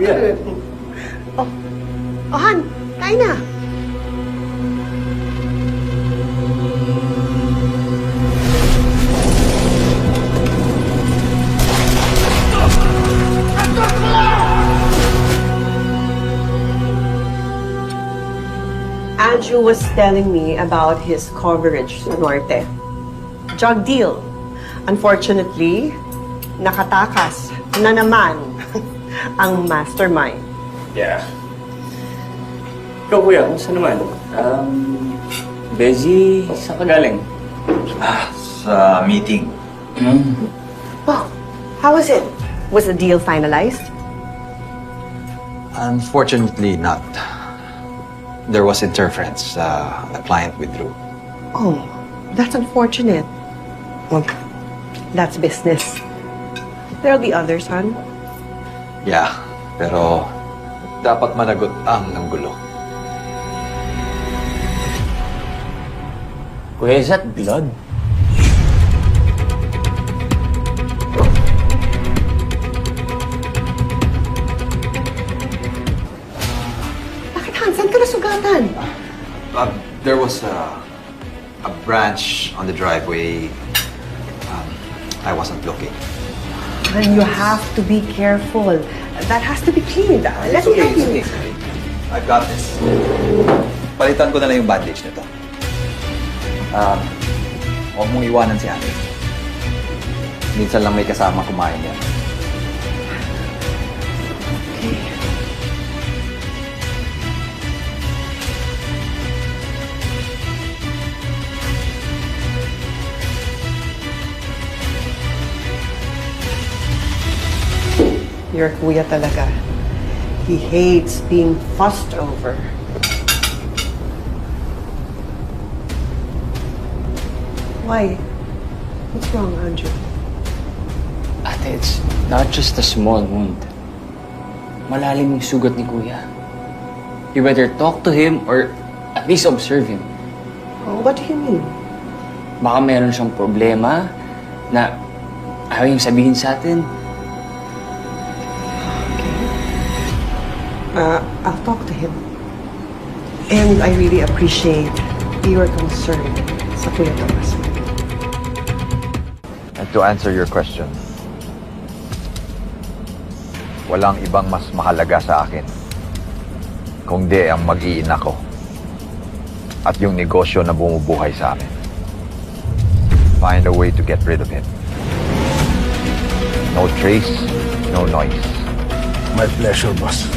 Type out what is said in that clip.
Kuya. Oh, Han, kain na. Andrew was telling me about his coverage sa Norte. Drug deal. Unfortunately, nakatakas na naman ang mastermind. Yeah. Ikaw, kuya, kumusta naman? Busy, saan ka galing? Sa meeting. Oh, how was it? Was the deal finalized? Unfortunately not. There was interference. The client withdrew. Oh, that's unfortunate. Well, that's business. There'll be others, hon. Yeah, pero dapat managot ang ng gulo. Kuya, is that blood? Bakit, Han? Saan ka nasugatan? There was a branch on the driveway. I wasn't looking. And you have to be careful. That has to be cleaned. Let me help you. I've got this. Palitan ko na lang yung bandage nito. Huwag mong iwanan si ate. Minsan lang may kasama kumain yan. Your kuya talaga. He hates being fussed over. Why? What's wrong, Andrew? Ate, it's not just a small wound. Malalim yung sugat ni kuya. You better talk to him or at least observe him. Oh, what do you mean? Baka meron siyang problema na ayaw niyang sabihin sa atin. I'll talk to him. And I really appreciate your concern sa Kuya Tomas. And to answer your question, walang ibang mas mahalaga sa akin kundi ang mag-iina ko at yung negosyo na bumubuhay sa amin. Find a way to get rid of him. No trace, no noise. My pleasure, boss.